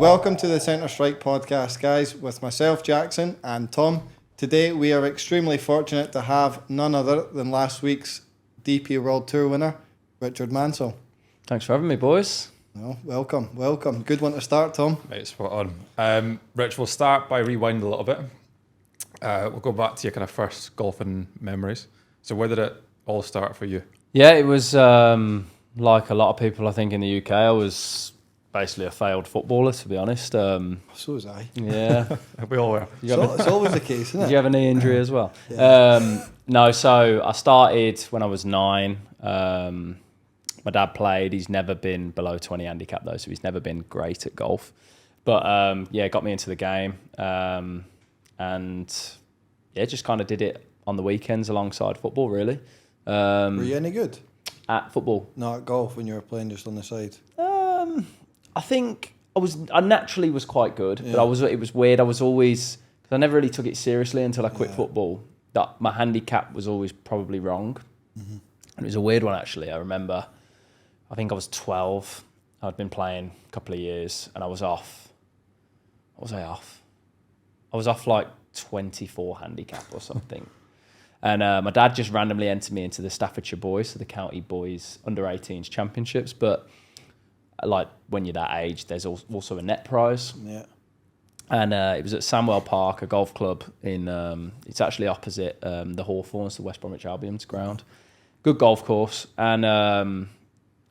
Welcome to the Centre Strike podcast, guys, with myself, Jackson, and Tom. Today we are extremely fortunate to have none other than last week's DP World Tour winner, Richard Mansell. Thanks for having me, boys. Well, welcome. Good one to start, Tom. Right, spot on. Rich, we'll start by rewinding a little bit. We'll go back to your kind of first golfing memories. So where did it all start for you? Yeah, it was like a lot of people, I think, in the UK. I was basically a failed footballer, to be honest. So was I. Yeah. We all were. It's always the case, isn't it? Did you have a knee injury as well? Yeah. No, so I started when I was 9. My dad played. He's never been below 20 handicap, though, so he's never been great at golf. But, yeah, got me into the game. And, yeah, just kind of did it on the weekends alongside football, really. Were you any good? At football? No, at golf when you were playing just on the side. I think I naturally was quite good, Yeah. but it was weird. I was always, because I never really took it seriously until I quit football, that my handicap was always probably wrong. Mm-hmm. And it was a weird one, actually. I remember, I think I was 12. I'd been playing a couple of years and I was off. What was I off? I was off like 24 handicap or something. And my dad just randomly entered me into the Staffordshire Boys, so the County Boys Under-18s Championships. But like when you're that age, there's also a net prize. Yeah. And it was at Samwell Park, a golf club in. It's actually opposite the Hawthorns, the West Bromwich Albion's ground. Good golf course, and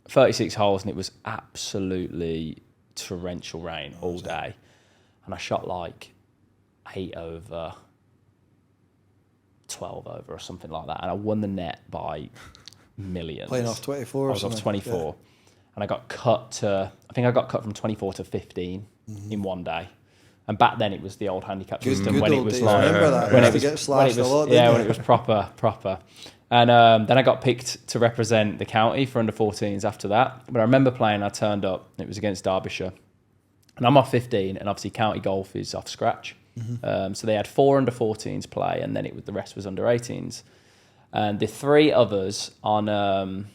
36 holes, and it was absolutely torrential rain all day. And I shot like 8 over, 12 over, or something like that, and I won the net by millions. Playing off 24 I was off 24. Yeah. And I got cut from 24 to 15 in one day. And back then it was the old handicap system when it was days. like... I remember that. When it it was, get slashed a lot, yeah, when it was proper. And then I got picked to represent the county for under-14s after that. But I remember playing, I turned up, it was against Derbyshire. And I'm off 15, and obviously county golf is off scratch. Mm-hmm. So they had 4 under-14s play, and then the rest was under-18s. And the 3 others on...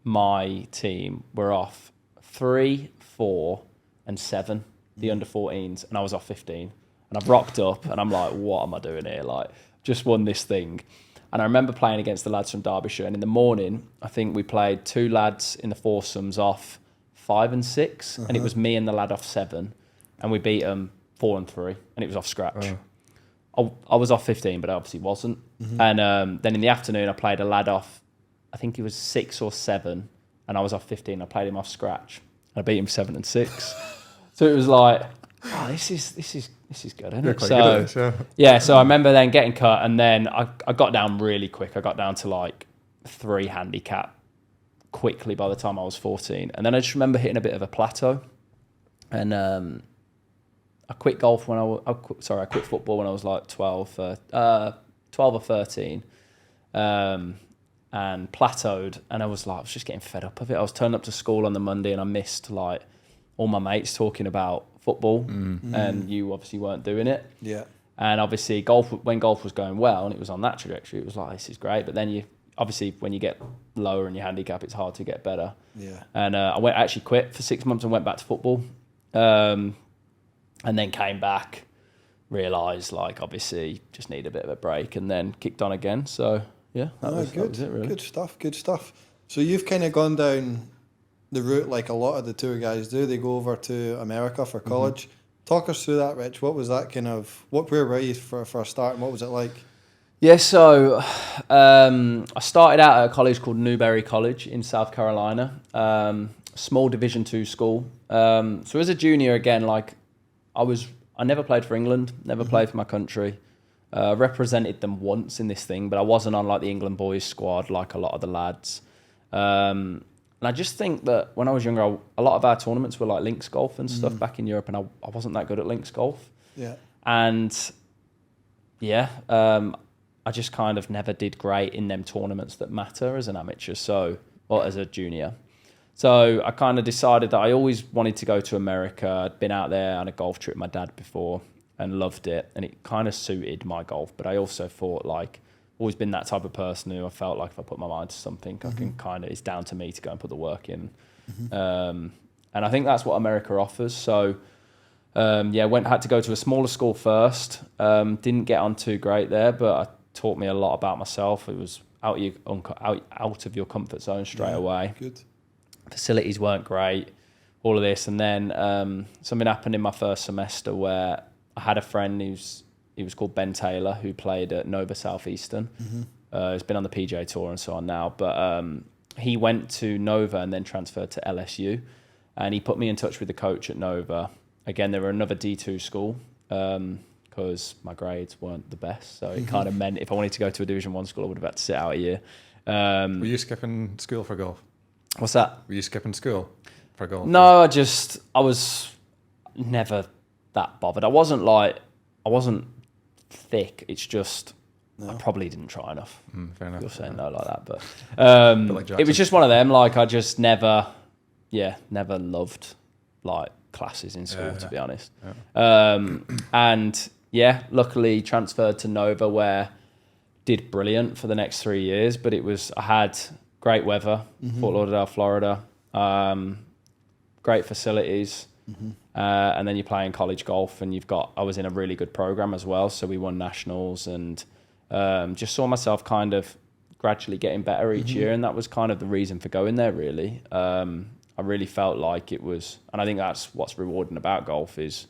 my team were off 3, 4, and 7, the under-14s, and I was off 15. And I've rocked up, and I'm like, what am I doing here? Like, just won this thing. And I remember playing against the lads from Derbyshire, and in the morning, I think we played 2 lads in the foursomes off 5 and 6, and it was me and the lad off 7, and we beat them 4 and 3, and it was off scratch. I was off 15, but I obviously wasn't. Mm-hmm. And then in the afternoon, I played a lad off, I think he was 6 or 7, and I was off 15. I played him off scratch, and I beat him 7 and 6. So it was like, oh, this is good, isn't it? So yeah. So I remember then getting cut, and then I got down really quick. I got down to like 3 handicap quickly by the time I was 14, and then I just remember hitting a bit of a plateau, and I quit golf when I quit football when I was like 12 or 13. And plateaued, and I was just getting fed up of it. I was turning up to school on the Monday, and I missed like all my mates talking about football, and you obviously weren't doing it. Yeah. And obviously when golf was going well, and it was on that trajectory, it was like, this is great. But then when you get lower in your handicap, it's hard to get better. Yeah. And I actually quit for 6 months and went back to football, and then came back, realised like obviously just need a bit of a break, and then kicked on again. So. Yeah, that was it, really. Good stuff. So you've kind of gone down the route like a lot of the tour guys do. They go over to America for college. Mm-hmm. Talk us through that, Rich. What was that where were you for a start, and what was it like? Yeah, so I started out at a college called Newberry College in South Carolina, small Division II school. So as a junior, again, like I never played for England, never played for my country. Represented them once in this thing, but I wasn't on like the England boys squad like a lot of the lads. And I just think that when I was younger, a lot of our tournaments were like links golf and stuff back in Europe, and I wasn't that good at links golf. Yeah. And yeah, I just kind of never did great in them tournaments that matter as an amateur, or as a junior. So I kind of decided that I always wanted to go to America. I'd been out there on a golf trip with my dad before, and loved it, and it kind of suited my golf. But I also thought, like, always been that type of person who I felt like if I put my mind to something, I can kind of, it's down to me to go and put the work in. And I think that's what America offers. So Had to go to a smaller school first. Didn't get on too great there, but it taught me a lot about myself. It was out of your comfort zone straight away. Good. Facilities weren't great, all of this. And then something happened in my first semester where I had a friend he was called Ben Taylor, who played at Nova Southeastern. He's been on the PGA Tour and so on now. But he went to Nova and then transferred to LSU. And he put me in touch with the coach at Nova. Again, they were another D2 school because my grades weren't the best. So it kind of meant if I wanted to go to a Division 1 school, I would have had to sit out a year. Were you skipping school for golf? What's that? Were you skipping school for golf? No, I was never that bothered. I wasn't thick. It's just I probably didn't try enough. Fair enough. You're saying no like that, but like it was just one of them. Like I just never loved like classes in school, to be honest. And luckily transferred to Nova where did brilliant for the next 3 years. But I had great weather, Fort Lauderdale, Florida, great facilities. And then you're playing college golf and I was in a really good program as well. So we won nationals and just saw myself kind of gradually getting better each year. And that was kind of the reason for going there, really. I really felt like it was, and I think that's what's rewarding about golf is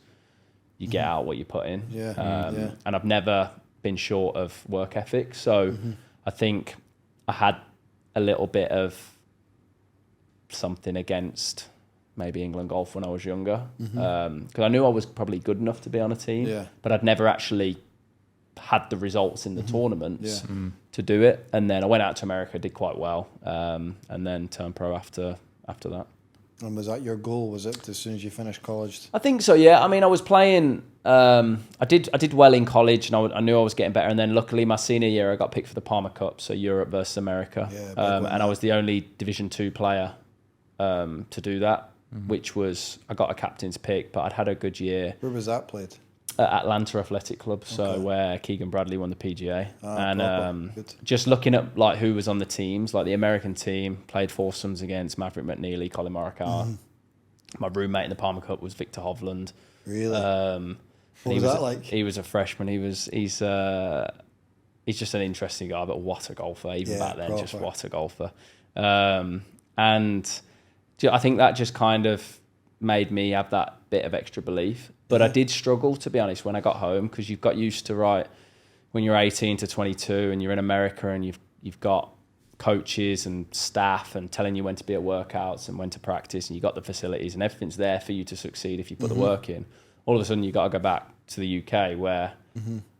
you get out what you put in. And I've never been short of work ethic. So I think I had a little bit of something against maybe England golf when I was younger. Because I knew I was probably good enough to be on a team, but I'd never actually had the results in the tournaments to do it. And then I went out to America, did quite well, and then turned pro after that. And was that your goal? Was it as soon as you finished college? I think so, yeah. I mean, I was playing. I did well in college, and I knew I was getting better. And then, luckily, my senior year, I got picked for the Palmer Cup, so Europe versus America. And I was the only Division 2 player to do that, which was I got a captain's pick, but I'd had a good year. Where was that played? At Atlanta Athletic Club, so where Keegan Bradley won the PGA. And Good. just looking at like who was on the teams, like the American team played foursomes against Maverick McNeely, Colin Morikawa. My roommate in the Palmer Cup was Victor Hovland. Really? What was that like? He was a freshman. He's just an interesting guy, but what a golfer! Even back then, just what a golfer. And I think that just kind of made me have that bit of extra belief. But I did struggle, to be honest, when I got home, because you've got used to, when you're 18 to 22 and you're in America and you've got coaches and staff and telling you when to be at workouts and when to practice, and you've got the facilities and everything's there for you to succeed if you put the work in. All of a sudden, you've got to go back to the UK where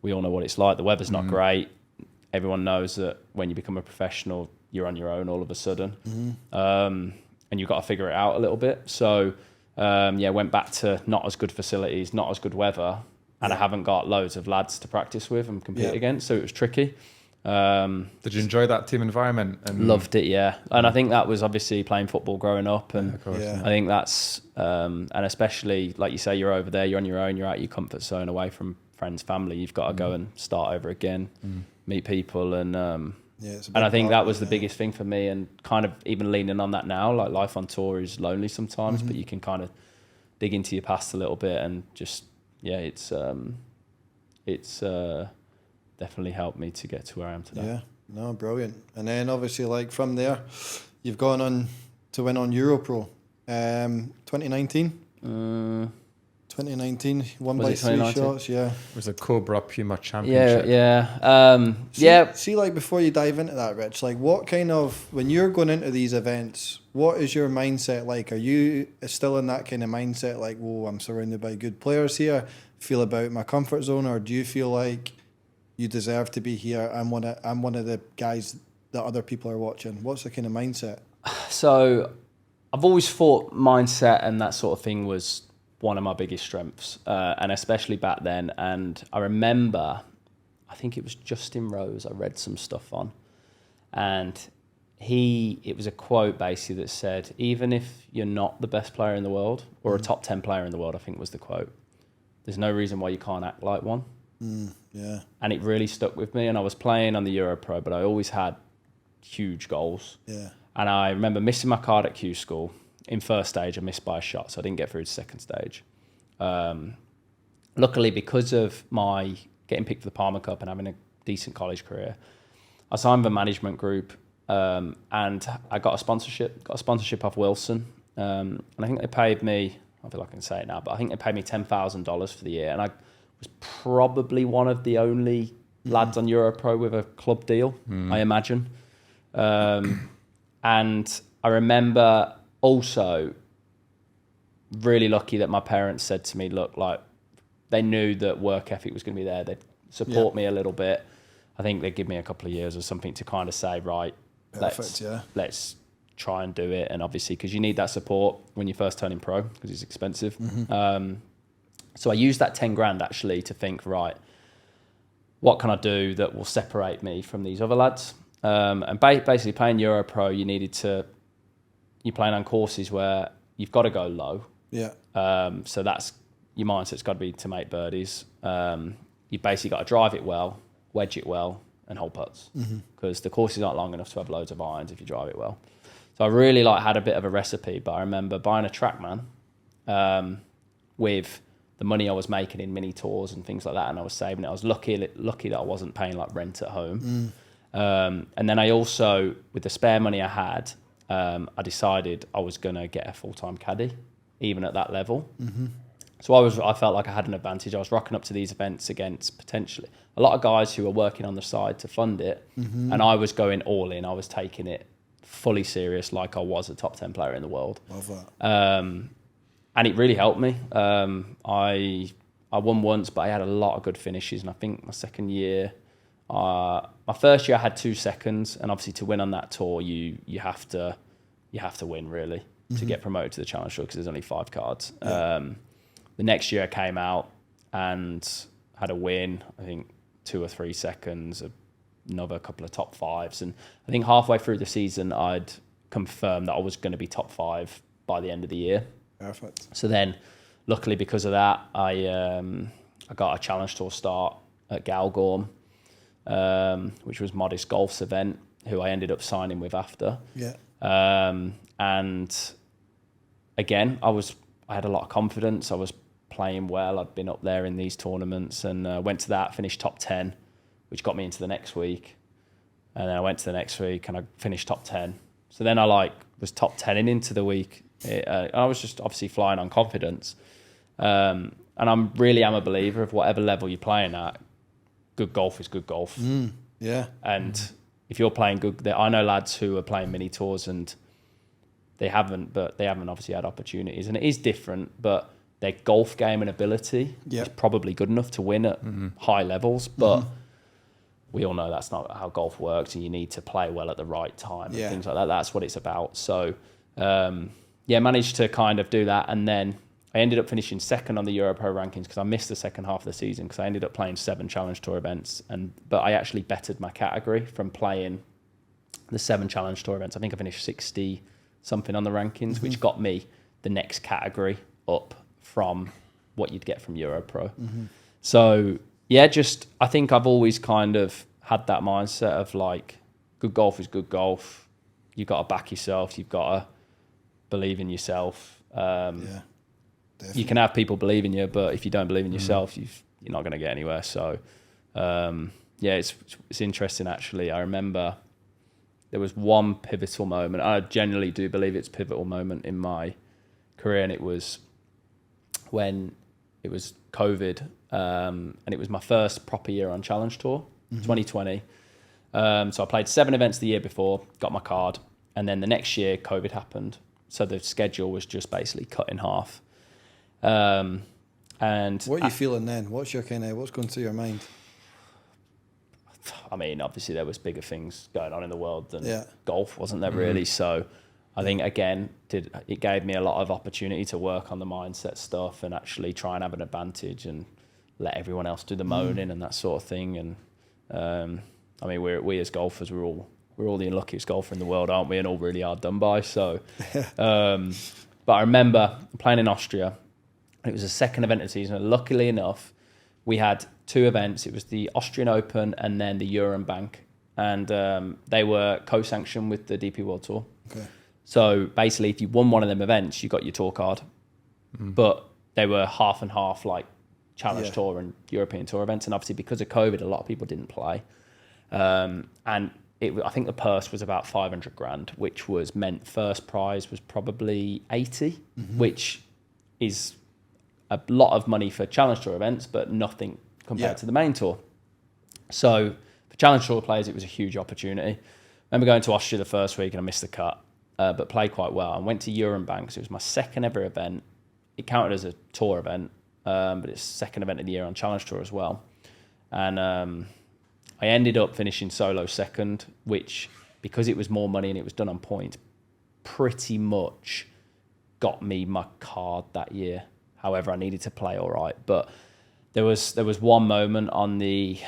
we all know what it's like. The weather's not great. Everyone knows that when you become a professional, you're on your own all of a sudden. And you've got to figure it out a little bit. So... went back to not as good facilities, not as good weather, and I haven't got loads of lads to practice with and compete against, so it was tricky. Did you enjoy that team environment? And loved it, yeah. And I think that was obviously playing football growing up, and I think that's, and especially, like you say, you're over there, you're on your own, you're out of your comfort zone, away from friends, family, you've got to go and start over again, meet people, and I think that was the biggest thing for me, and kind of even leaning on that now, like life on tour is lonely sometimes, but you can kind of dig into your past a little bit and just, it's definitely helped me to get to where I am today. Yeah, no, brilliant. And then obviously, like from there, you've gone on to win on Europro, 2019. 2019, won by 3 shots, It was a Cobra Puma Championship. See, like before you dive into that, Rich, like what kind of, when you're going into these events, what is your mindset like? Are you still in that kind of mindset, like, whoa, I'm surrounded by good players here, feel about my comfort zone, or do you feel like you deserve to be here? I'm one of the guys that other people are watching. What's the kind of mindset? So I've always thought mindset and that sort of thing was one of my biggest strengths, and especially back then. And I remember, I think it was Justin Rose I read some stuff on, and it was a quote basically that said, even if you're not the best player in the world, or a top 10 player in the world, I think was the quote, there's no reason why you can't act like one. And it really stuck with me. And I was playing on the Europro, but I always had huge goals. And I remember missing my card at Q School. In first stage, I missed by a shot, so I didn't get through to second stage. Luckily, because of my getting picked for the Palmer Cup and having a decent college career, I signed with a management group, and I got a sponsorship off Wilson. And I think they paid me, I feel like I can say it now, but I think they paid me $10,000 for the year. And I was probably one of the only lads on Europro with a club deal, I imagine. And I remember also really lucky that my parents said to me, look, like, they knew that work ethic was going to be there. They'd support me a little bit. I think they'd give me a couple of years or something to kind of say, right, let's try and do it. And obviously, because you need that support when you're first turning pro, because it's expensive. So I used that 10 grand actually to think, right, what can I do that will separate me from these other lads? And basically playing Europro, you're playing on courses where you've got to go low. Yeah. So that's, your mindset's got to be to make birdies. You basically got to drive it well, wedge it well, and hold putts, because the courses aren't long enough to have loads of irons if you drive it well. So I really had a bit of a recipe, but I remember buying a TrackMan with the money I was making in mini tours and things like that, and I was saving it. I was lucky that I wasn't paying like rent at home. And then I also, with the spare money I had, I decided I was going to get a full-time caddy, even at that level. So I felt like I had an advantage. I was rocking up to these events against potentially a lot of guys who were working on the side to fund it, and I was going all in. I was taking it fully serious, like I was a top 10 player in the world. Love that. And it really helped me. I won once, but I had a lot of good finishes, and I think my second year, my first year I had 2 seconds, and obviously to win on that tour, you have to win really to get promoted to the Challenge Tour, because there's only 5 cards. The next year I came out and had a win, I think 2 or 3 seconds, another couple of top 5s. And I think halfway through the season, I'd confirmed that I was going to be top 5 by the end of the year. Perfect. So then, luckily because of that, I got a Challenge Tour start at Galgorm, which was Modest Golf's event, who I ended up signing with after. Yeah. And again, I had a lot of confidence. I was playing well. I'd been up there in these tournaments, and went to that, finished top 10, which got me into the next week. And then I went to the next week and I finished top 10. So then I was top 10 into the week. I was just obviously flying on confidence. And I'm a believer of whatever level you're playing at, good golf is good golf. Yeah. And if you're playing good, I know lads who are playing mini tours and they haven't obviously had opportunities, and it is different, but their golf game and ability is probably good enough to win at high levels, but we all know that's not how golf works, and you need to play well at the right time and things like that. That's what it's about. So, managed to kind of do that, and then I ended up finishing second on the Europro rankings because I missed the second half of the season because I ended up playing 7 Challenge Tour events, but I actually bettered my category from playing the 7 Challenge Tour events. I think I finished 60 something on the rankings, which got me the next category up from what you'd get from Europro. So I think I've always kind of had that mindset of like, good golf is good golf. You've got to back yourself. You've got to believe in yourself. You can have people believe in you, but if you don't believe in yourself, you're not going to get anywhere. So, it's interesting actually. I remember there was one pivotal moment. I genuinely do believe it's a pivotal moment in my career, and it was when it was COVID, and it was my first proper year on Challenge Tour, 2020. So I played 7 events the year before, got my card, and then the next year COVID happened. So the schedule was just basically cut in half. And what are you feeling then? What's going through your mind? I mean, obviously there was bigger things going on in the world than golf, wasn't there really? So I think, again, it gave me a lot of opportunity to work on the mindset stuff and actually try and have an advantage and let everyone else do the moaning and that sort of thing. And I mean, we as golfers, we're all the unluckiest golfer in the world, aren't we? And all really hard done by. So, but I remember playing in Austria. It was the second event of the season. And luckily enough, we had 2 events. It was the Austrian Open and then the Eurobank. And they were co-sanctioned with the DP World Tour. Okay. So basically, if you won one of them events, you got your tour card. But they were half and half, like Challenge Yeah. Tour and European Tour events. And obviously because of COVID, a lot of people didn't play. And I think the purse was about 500 grand, which was meant first prize was probably 80, which is a lot of money for Challenge Tour events, but nothing compared to the main tour. So for Challenge Tour players, it was a huge opportunity. I remember going to Austria the first week and I missed the cut, but played quite well. I went to Urenbank. It was my second ever event. It counted as a tour event, but it's second event of the year on Challenge Tour as well. And I ended up finishing solo second, which, because it was more money and it was done on points, pretty much got me my card that year. However, I needed to play all right. But there was one moment on the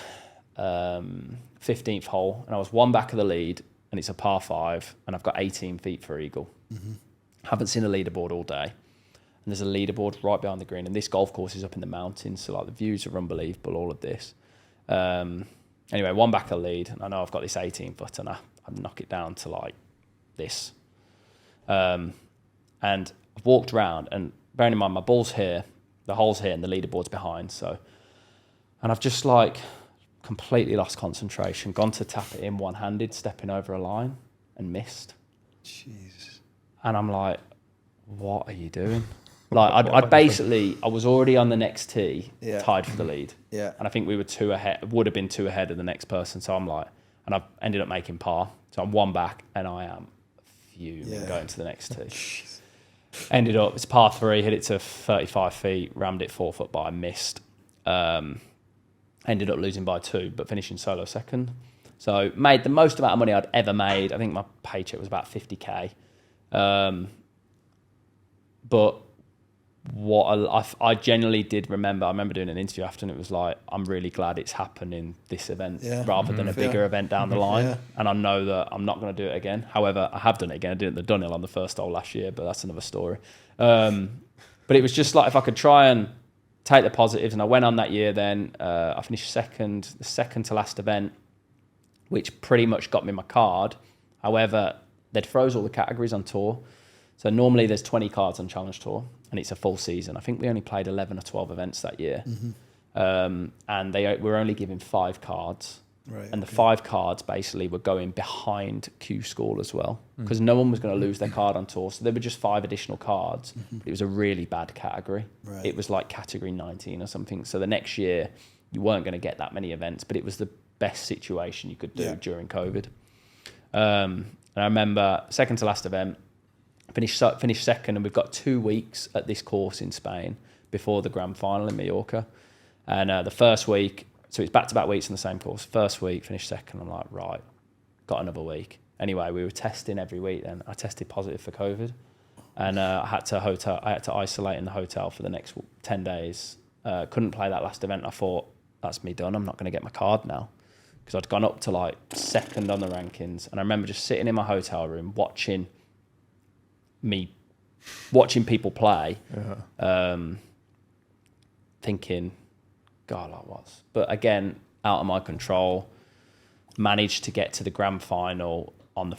15th hole, and I was one back of the lead, and it's a par 5, and I've got 18 feet for eagle. Haven't seen a leaderboard all day. And there's a leaderboard right behind the green, and this golf course is up in the mountains, so like the views are unbelievable, all of this. Anyway, one back of the lead, and I know I've got this 18 foot, and I knock it down to like this. And I've walked around, and bearing in mind my ball's here, the hole's here, and the leaderboard's behind. So, and I've just like completely lost concentration, gone to tap it in one-handed, stepping over a line, and missed. Jeez. And I'm like, what are you doing? Like, I was already on the next tee, tied for the lead. Yeah. And I think we were 2 ahead, would have been 2 ahead of the next person. So I'm like, and I've ended up making par. So I'm 1 back, and I am fuming going to the next tee. Ended up, it's par 3, hit it to 35 feet, rammed it 4 foot by, missed. Ended up losing by 2, but finishing solo second. So made the most amount of money I'd ever made. I think my paycheck was about 50k. But what I genuinely did remember, I remember doing an interview after, and it was like, I'm really glad it's happened in this event rather than a bigger event down the line. Yeah. And I know that I'm not going to do it again. However, I have done it again. I did it at the Dunhill on the first hole last year, but that's another story. But it was just like, if I could try and take the positives, and I went on that year then. I finished second, the second to last event, which pretty much got me my card. However, they'd froze all the categories on tour. So normally there's 20 cards on Challenge Tour, and it's a full season. I think we only played 11 or 12 events that year. And they were only giving 5 cards. Right. And the 5 cards basically were going behind Q School as well, because no one was going to lose their card on tour. So there were just 5 additional cards. But it was a really bad category. Right. It was like category 19 or something. So the next year you weren't going to get that many events, but it was the best situation you could do during COVID. And I remember second to last event, finished second, and we've got 2 weeks at this course in Spain before the grand final in Mallorca. And the first week, so it's back-to-back weeks on the same course. First week, finished second. I'm like, right, got another week. Anyway, we were testing every week then. I tested positive for COVID. And I had to isolate in the hotel for the next 10 days. Couldn't play that last event. I thought, that's me done. I'm not going to get my card now. Because I'd gone up to like second on the rankings. And I remember just sitting in my hotel room watching people play, thinking, God, I was. But again, out of my control. Managed to get to the grand final on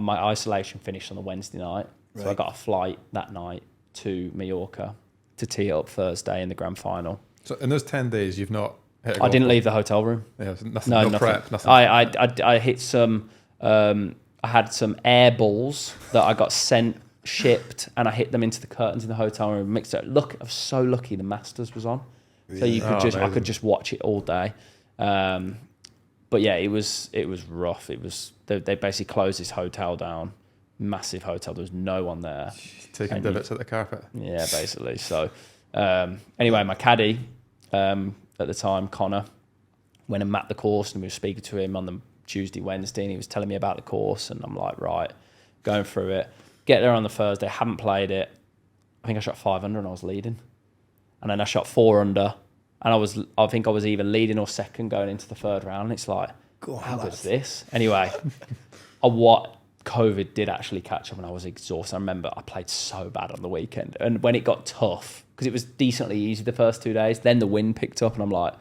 my isolation finished on the Wednesday night, so I got a flight that night to Mallorca to tee it up Thursday in the grand final. So in those 10 days, you've not hit a I golf didn't ball? leave the hotel room. Yeah, nothing, No, no nothing. prep, nothing. I hit some. I had some air balls that I got shipped, and I hit them into the curtains in the hotel room. Mixed it. Look, I was so lucky the Masters was on, so you could I could just watch it all day. But yeah, it was rough. It was they basically closed this hotel down, massive hotel. There was no one there. Taking divots at the carpet. Yeah, basically. So anyway, my caddy at the time, Connor, went and mapped the course, and we were speaking to him on the Tuesday, Wednesday, and he was telling me about the course, and I'm like, right, going through it. Get there on the Thursday, haven't played it. I think I shot 5 under and I was leading. And then I shot 4 under, and I think I was either leading or second going into the third round. And it's like, how good is this? Anyway, what COVID did actually catch up, and I was exhausted. I remember I played so bad on the weekend. And when it got tough, because it was decently easy the first 2 days, then the wind picked up, and I'm like,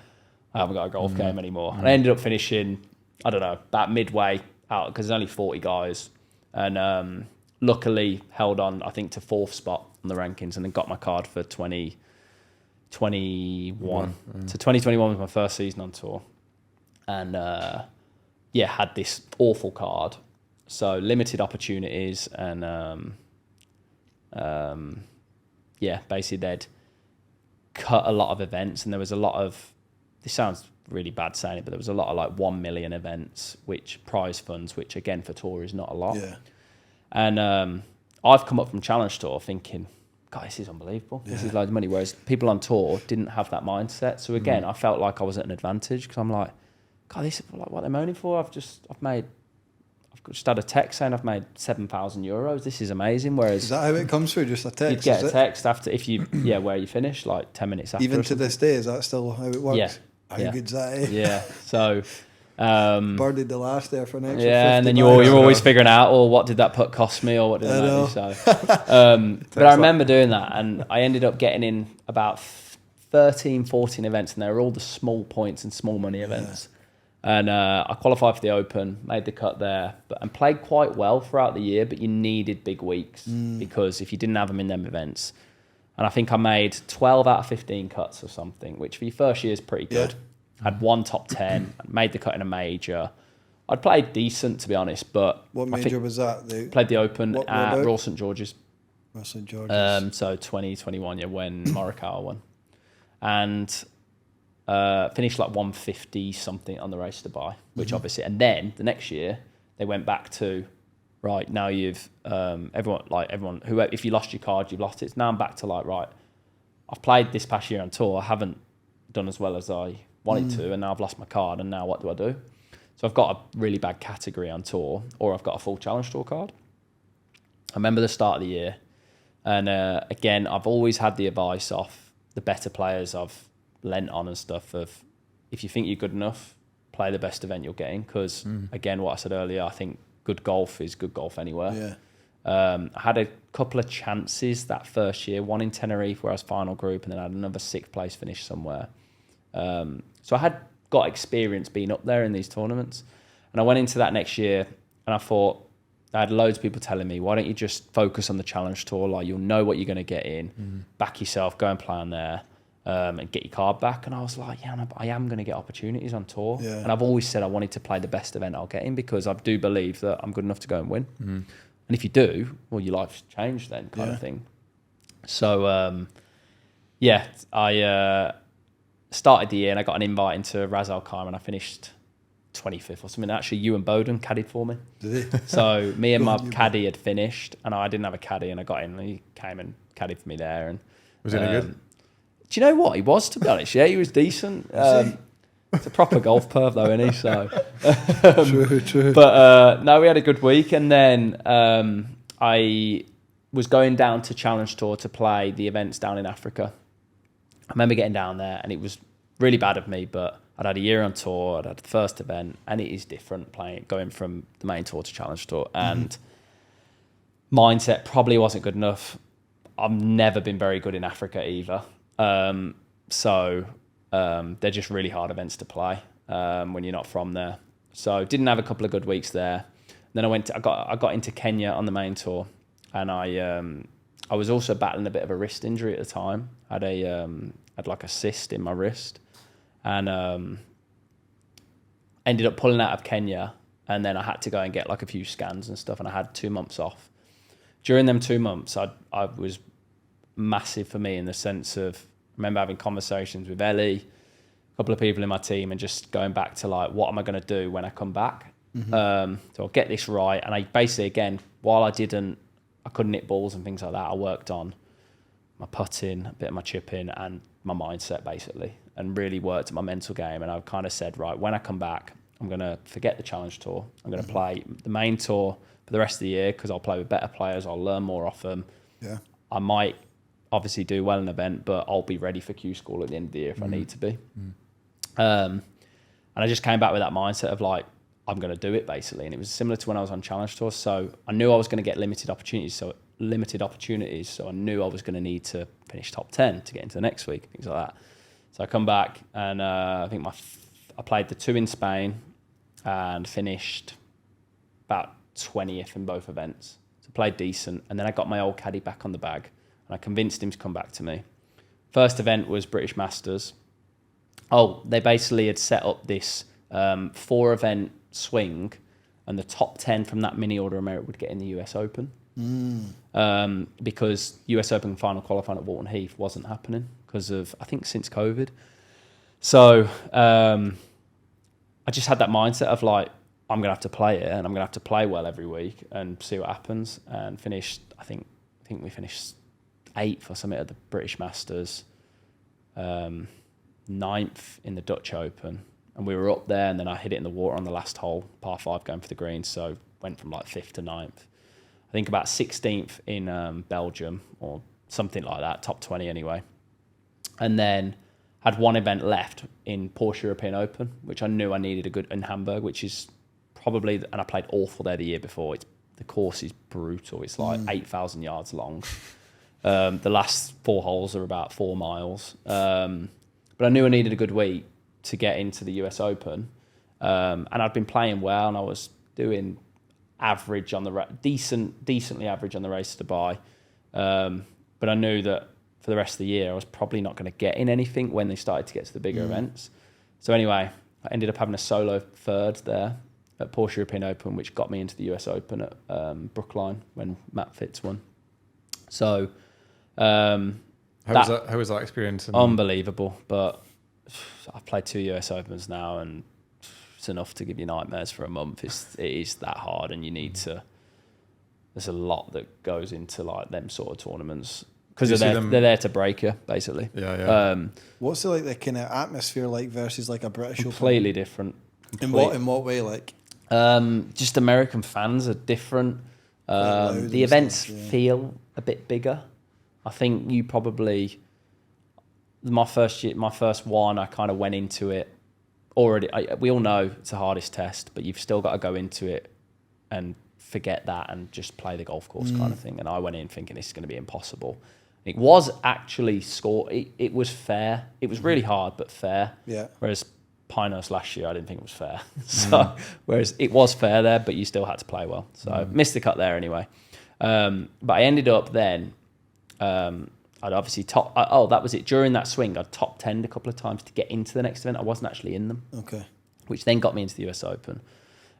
I haven't got a golf game anymore. And I ended up finishing, I don't know, about midway out, because there's only 40 guys. And luckily held on, I think, to 4th spot on the rankings, and then got my card for 20 21. So 2021 was my first season on tour. And had this awful card. So limited opportunities and basically they'd cut a lot of events, and there was a lot of, this sounds really bad saying it, but there was a lot of like 1 million events, which prize funds, which again for tour is not a lot. Yeah. And I've come up from Challenge Tour thinking, God, this is unbelievable. This is loads of money. Whereas people on tour didn't have that mindset. So again, I felt like I was at an advantage because I'm like, God, this is like what they're moaning for. I've just had a text saying I've made €7,000. This is amazing. Whereas is that how it comes through? Just a text? You'd get a text after where you finish, like 10 minutes after. Even to this day, is that still how it works? Yeah. How good's that? Eh? Yeah. So birdied the last there for an extra. Yeah, 50 and then you're always figuring out, what did that putt cost me, or what did that do? So, but I remember doing that, and I ended up getting in about 13, 14 events, and they were all the small points and small money events. And I qualified for the Open, made the cut there, and played quite well throughout the year, but you needed big weeks because if you didn't have them in them events, and I think I made 12 out of 15 cuts or something, which for your first year is pretty good. Had one top 10, made the cut in a major. I'd played decent, to be honest, but... What major was that? Played the Open at Royal St George's. Royal St George's. So 2021, when Morikawa won. And finished like 150 something on the race to buy, which obviously... And then the next year, they went back to, right, now you've... everyone, who, if you lost your card, you've lost it. Now I'm back to like, right, I've played this past year on tour. I haven't done as well as I wanted to, and now I've lost my card, and now what do I do? So I've got a really bad category on tour, or I've got a full Challenge Tour card. I remember the start of the year, and again, I've always had the advice off the better players I've lent on and stuff of, if you think you're good enough, play the best event you're getting, because again, what I said earlier, I think good golf is good golf anywhere. I had a couple of chances that first year, one in Tenerife where I was final group, and then I had another 6th place finish somewhere. So I had got experience being up there in these tournaments, and I went into that next year, and I thought, I had loads of people telling me, why don't you just focus on the Challenge Tour? Like, you'll know what you're going to get in, back yourself, go and play on there, and get your card back. And I was like, I am going to get opportunities on tour. And I've always said I wanted to play the best event I'll get in, because I do believe that I'm good enough to go and win. And if you do, well, your life's changed then, kind of thing. So, I started the year, and I got an invite into Ras Al Khaimah, and I finished 25th or something. Actually, Ewan Bowden caddied for me. Did he? So me and my caddy had finished, and I didn't have a caddy, and I got in, and he came and caddied for me there. And was he any good? Do you know what? He was, to be honest. Yeah, he was decent. It's a proper golf perv though, isn't he? So true. But no, we had a good week, and then I was going down to Challenge Tour to play the events down in Africa. I remember getting down there, and it was really bad of me, but I'd had a year on tour, I'd had the first event, and it is different going from the main tour to Challenge Tour, and mindset probably wasn't good enough. I've never been very good in Africa either. So they're just really hard events to play when you're not from there. So didn't have a couple of good weeks there. Then I got into Kenya on the main tour, and I was also battling a bit of a wrist injury at the time. I had like a cyst in my wrist, and ended up pulling out of Kenya, and then I had to go and get like a few scans and stuff, and I had 2 months off. During them 2 months, I was massive for me in the sense of, I remember having conversations with Ellie, a couple of people in my team, and just going back to like, what am I going to do when I come back? So I'll get this right. And I basically, again, while I couldn't hit balls and things like that, I worked on my putting, a bit of my chipping, and my mindset basically, and really worked at my mental game. And I kind of said, right, when I come back, I'm going to forget the Challenge Tour. I'm going to play the main tour for the rest of the year, because I'll play with better players. I'll learn more off them. Yeah. I might obviously do well in an event, but I'll be ready for Q School at the end of the year if I need to be. And I just came back with that mindset of like, I'm going to do it basically. And it was similar to when I was on Challenge Tour. So I knew I was going to get limited opportunities. So I knew I was going to need to finish top 10 to get into the next week, things like that. So I come back, and I think I played the 2 in Spain and finished about 20th in both events. So played decent. And then I got my old caddy back on the bag, and I convinced him to come back to me. First event was British Masters. Oh, they basically had set up this 4-event swing, and the top 10 from that mini order of merit would get in the US Open. Because US Open final qualifying at Walton Heath wasn't happening because of, I think, since COVID. So I just had that mindset of like, I'm going to have to play it, and I'm going to have to play well every week and see what happens. And finished, I think we finished 8th or something at the British Masters, 9th in the Dutch Open. And we were up there, and then I hit it in the water on the last hole, par 5 going for the green. So went from like 5th to 9th. I think about 16th in Belgium or something like that, top 20 anyway. And then had one event left in Porsche European Open, which I knew I needed a good, in Hamburg, which is probably, and I played awful there the year before. The course is brutal. It's like 8,000 yards long. The last 4 holes are about 4 miles. But I knew I needed a good week to get into the US Open. And I'd been playing well, and I was doing average on the decently average on the race to Dubai. But I knew that for the rest of the year, I was probably not going to get in anything when they started to get to the bigger events. So anyway, I ended up having a solo third there at Porsche European Open, which got me into the US Open at Brookline when Matt Fitz won. So how was that experience? Unbelievable. But I've played 2 US Opens now, and it's enough to give you nightmares for a month. It is that hard, and you need to. There's a lot that goes into like them sort of tournaments because they're there to break you, basically. Yeah. What's the kind of atmosphere like versus like a British Open? Completely different. In what way? Like, just American fans are different. The events feel a bit bigger. I think you probably my first one. I kind of went into it already. We all know it's the hardest test, but you've still got to go into it and forget that and just play the golf course kind of thing. And I went in thinking this is going to be impossible. It was actually it was fair. It was really hard, but fair. Yeah. Whereas Pinehurst last year, I didn't think it was fair. So whereas it was fair there, but you still had to play well. So missed the cut there anyway. But I ended up then. I'd obviously that was it. During that swing, I'd top 10'd a couple of times to get into the next event. I wasn't actually in them. Okay. Which then got me into the US Open.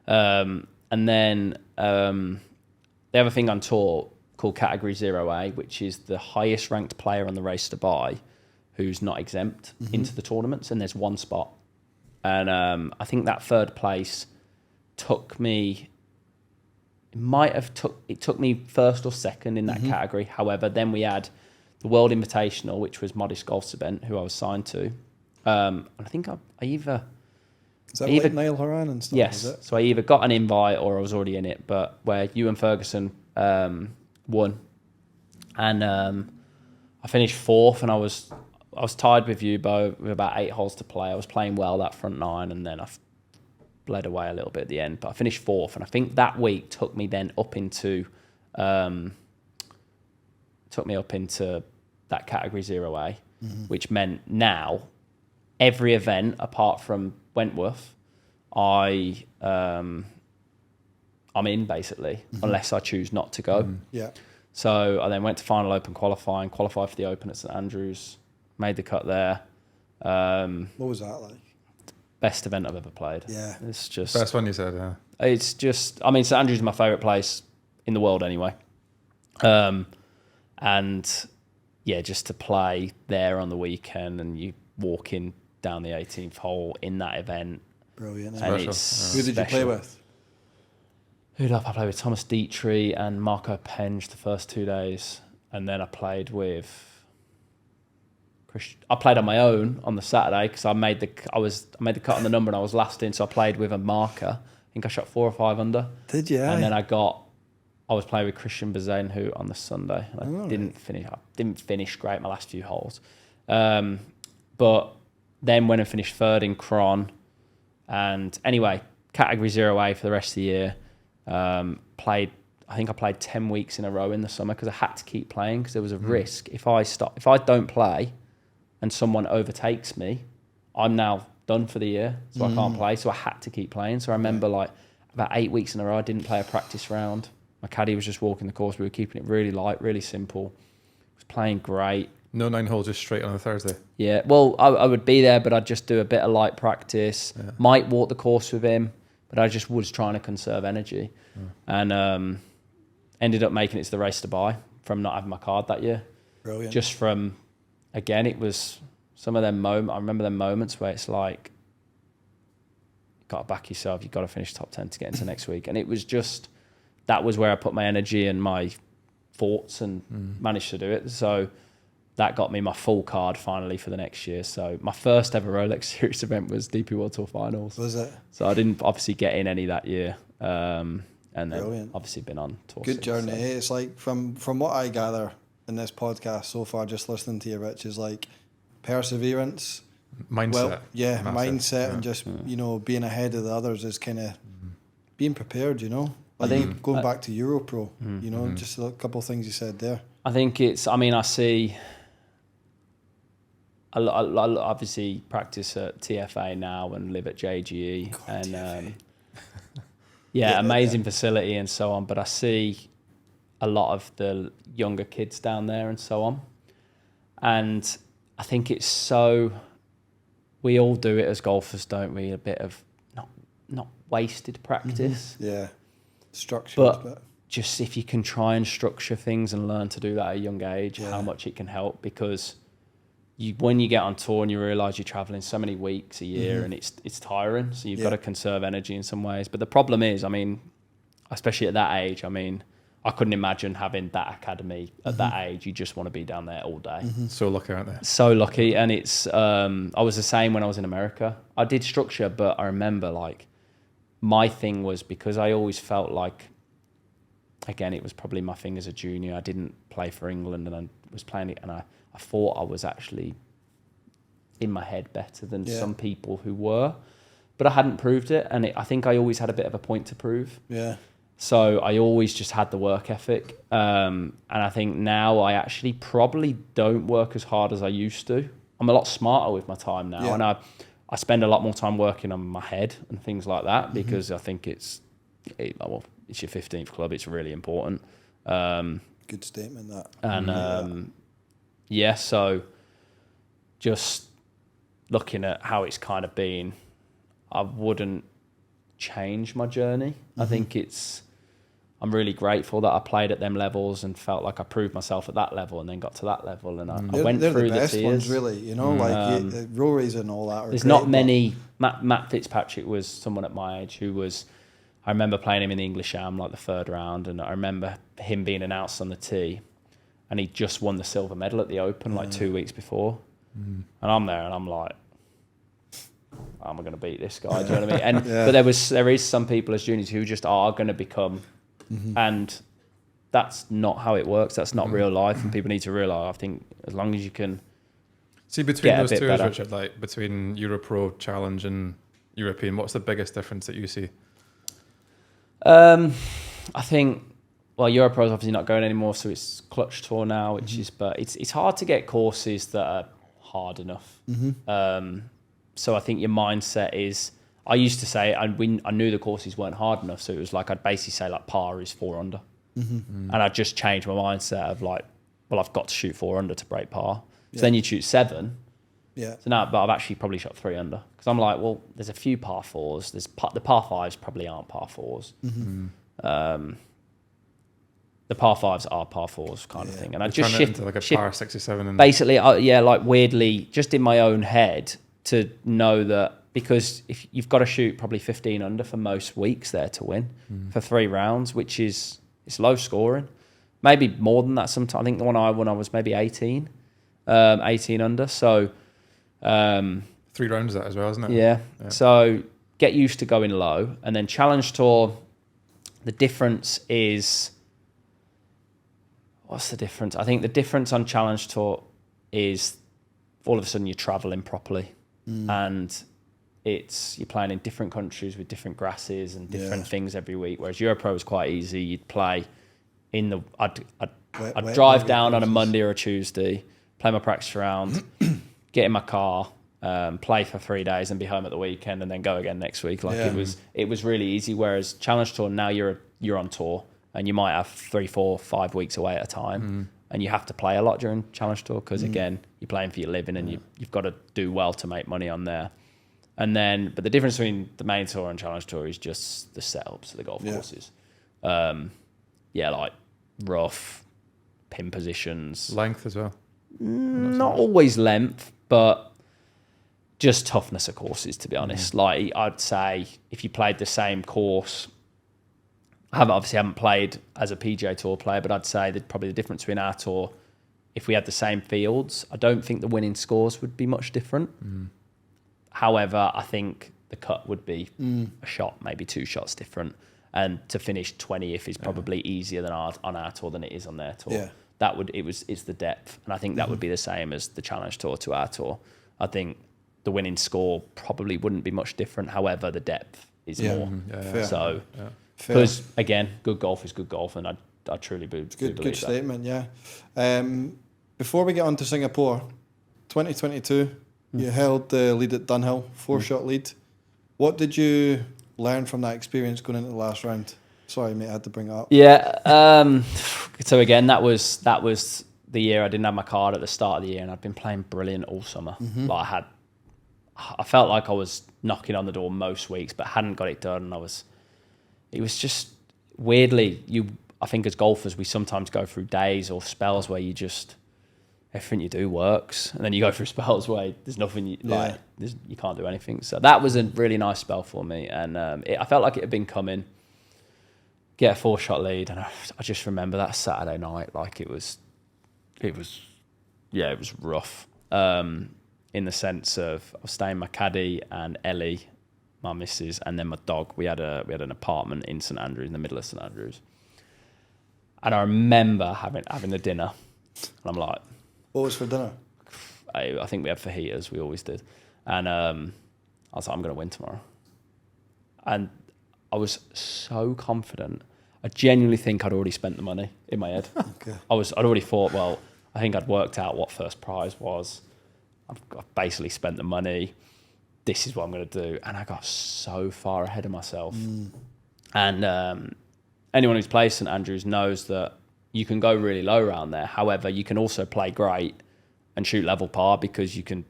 And then they have a thing on tour called Category 0A, which is the highest ranked player on the race to Dubai who's not exempt into the tournaments, and there's one spot. And I think that third place took me. It took me first or second in that category. However, then we had the World Invitational, which was Modest Golf's event, who I was signed to. And I think I either. Is that like Niall Horan and stuff? Yes. Is it? So I either got an invite or I was already in it. But where Ewan Ferguson won, and I finished 4th, and I was tied with you, Bo, with about 8 holes to play. I was playing well that front 9, and then I bled away a little bit at the end. But I finished 4th, and I think that week took me then up into that Category 0A, which meant now every event apart from Wentworth, I'm in basically, unless I choose not to go. Yeah. So I then went to Final Open qualified for the Open at St Andrews, made the cut there. What was that like? Best event I've ever played. Yeah. It's just... Best one you said, yeah. It's just... I mean, St Andrews is my favourite place in the world anyway. And yeah, just to play there on the weekend and you walking down the 18th hole in that event. Brilliant. And it's Who did you play with? Who did I play with? Thomas Dietrich and Marco Penge the first 2 days. And then I played with... I played on my own on the Saturday because I made the cut on the number and I was last in, so I played with a marker. I think I shot 4 or 5 under. Did you? And then I was playing with Christian Bazin, who on the Sunday. I didn't finish great my last few holes. But then went and finished 3rd in Cron. And anyway, Category 0A for the rest of the year. I think I played 10 weeks in a row in the summer because I had to keep playing because there was a risk. If I don't play and someone overtakes me, I'm now done for the year, so I can't play. So I had to keep playing. So I remember like about 8 weeks in a row, I didn't play a practice round. My caddy was just walking the course. We were keeping it really light, really simple. I was playing great. No 9 holes, just straight on a Thursday. Yeah, well, I would be there, but I'd just do a bit of light practice. Yeah. Might walk the course with him, but I just was trying to conserve energy, and ended up making it to the race to Dubai from not having my card that year. Brilliant. Just from, again, it was some of them moments. I remember them moments where it's like, you've got to back yourself. You've got to finish top 10 to get into next week, and it was just that was where I put my energy and my thoughts and managed to do it. So that got me my full card finally for the next year. So my first ever Rolex Series event was DP World Tour Finals. Was it? So I didn't obviously get in any that year. And then Brilliant. obviously been on tour. Good since, journey. so. It's like from what I gather in this podcast so far, just listening to you, Rich, is like perseverance. Mindset. Well, yeah, Massive. mindset, Yeah. and just being ahead of the others is kind of being prepared. I think going back to Europro, just a couple of things you said there. I think it's. I mean, I see. I obviously practice at TFA now and live at JGE, God, and TFA. yeah, amazing facility and so on. But I see a lot of the younger kids down there and so on, and I think it's so. We all do it as golfers, don't we? A bit of not wasted practice. Yeah, structure. But just if you can try and structure things and learn to do that at a young age, how much it can help, because when you get on tour and you realise you're travelling so many weeks a year and it's tiring, so you've got to conserve energy in some ways. But the problem is, I mean, especially at that age, I mean, I couldn't imagine having that academy at that age. You just want to be down there all day. So lucky, aren't they? So lucky. And it's, I was the same when I was in America. I did structure, but I remember like my thing was, because I always felt like, again, it was probably my thing as a junior. I didn't play for England and I was playing it, and I thought I was actually in my head better than some people who were, but I hadn't proved it. And I think I always had a bit of a point to prove. Yeah. So I always just had the work ethic. And I think now I actually probably don't work as hard as I used to. I'm a lot smarter with my time now. And I spend a lot more time working on my head and things like that, because I think it's your 15th club. It's really important. Good statement, that. And so just looking at how it's kind of been, I wouldn't change my journey. I think I'm really grateful that I played at them levels and felt like I proved myself at that level and then got to that level. And I went they're through the best the ones, tears. really. Like Rory's and all that. There's great, not many. Matt Fitzpatrick was someone at my age who was. I remember playing him in the English Am, like the third round, and I remember him being announced on the tee, and he just won the silver medal at the Open like 2 weeks before, and I'm there and I'm like, how am I going to beat this guy? Do you know what I mean? And but there is some people as juniors who just are going to become, and that's not how it works. That's not real life, and people need to realise. I think as long as you can. See, between Get a those bit two, better. Richard, like between Europro Challenge and European, what's the biggest difference that you see? I think, well, Europro is obviously not going anymore, so it's Clutch Tour now, which is, but it's hard to get courses that are hard enough. So I think your mindset is, I used to say, I knew the courses weren't hard enough, so it was like, I'd basically say like par is 4 under. And I'd just change my mindset of like, well, I've got to shoot 4 under to break par. So then you shoot 7. Yeah. So now, but I've actually probably shot 3 under, because I'm like, well, there's a few par 4s. The par 5s probably aren't par 4s. The par 5s are par 4s kind of thing, and I just Turn it into like a par 67. And basically, like weirdly, just in my own head to know that, because if you've got to shoot probably 15 under for most weeks there to win for 3 rounds, which is it's low scoring, maybe more than that sometimes. I think the one I won, I was maybe 18 under. So 3 rounds of that as well, isn't it? yeah. So get used to going low, and then Challenge Tour. The difference is, what's the difference? I think the difference on Challenge Tour is all of a sudden you're traveling properly, and you're playing in different countries with different grasses and different things every week. Whereas Europro was quite easy. You'd play in the. I'd drive down on a Monday or a Tuesday, play my practice round, get in my car, play for 3 days, and be home at the weekend, and then go again next week. Like it was really easy. Whereas Challenge Tour, now you're on tour, and you might have 3, 4, 5 weeks away at a time, and you have to play a lot during Challenge Tour because again, you're playing for your living, and you've got to do well to make money on there. And then, but the difference between the main tour and Challenge Tour is just the setups of the golf courses. Like rough, pin positions, Length as well. not always length, but just toughness of courses, to be honest. Like, I'd say if you played the same course, I haven't played as a PGA Tour player, but I'd say that probably the difference between our tour, if we had the same fields, I don't think the winning scores would be much different. However, I think the cut would be a shot, maybe 2 shots different. And to finish 20th is probably easier than on our tour than it is on their tour. Yeah. It's the depth. And I think that would be the same as the Challenge Tour to our tour. I think the winning score probably wouldn't be much different. However, the depth is more. Fair. So, because again, good golf is good golf, and I truly do believe Good that. statement, yeah. Before we get on to Singapore, 2022, you held the lead at Dunhill, 4-shot lead. What did you learn from that experience going into the last round? Sorry, mate, I had to bring it up. Yeah. So again, that was the year I didn't have my card at the start of the year, and I'd been playing brilliant all summer. Like I felt like I was knocking on the door most weeks, but hadn't got it done. It was just weirdly, I think as golfers, we sometimes go through days or spells where you just, everything you do works, and then you go through spells where there's nothing you can't do anything. So that was a really nice spell for me, and I felt like it had been coming. Get a 4-shot lead, and I just remember that Saturday night, like it was rough. In the sense of I was staying with my caddy and Ellie, my missus, and then my dog. We had an apartment in St Andrews, in the middle of St Andrews, and I remember having the dinner, and I'm like, What was for dinner? I think we had fajitas, we always did, and I was like, I'm going to win tomorrow, and I was so confident. I genuinely think I'd already spent the money in my head. Okay. I'd already thought, well, I think I'd worked out what first prize was. I've basically spent the money. This is what I'm going to do. And I got so far ahead of myself. And anyone who's played St Andrews knows that you can go really low around there. However, you can also play great and shoot level par because you can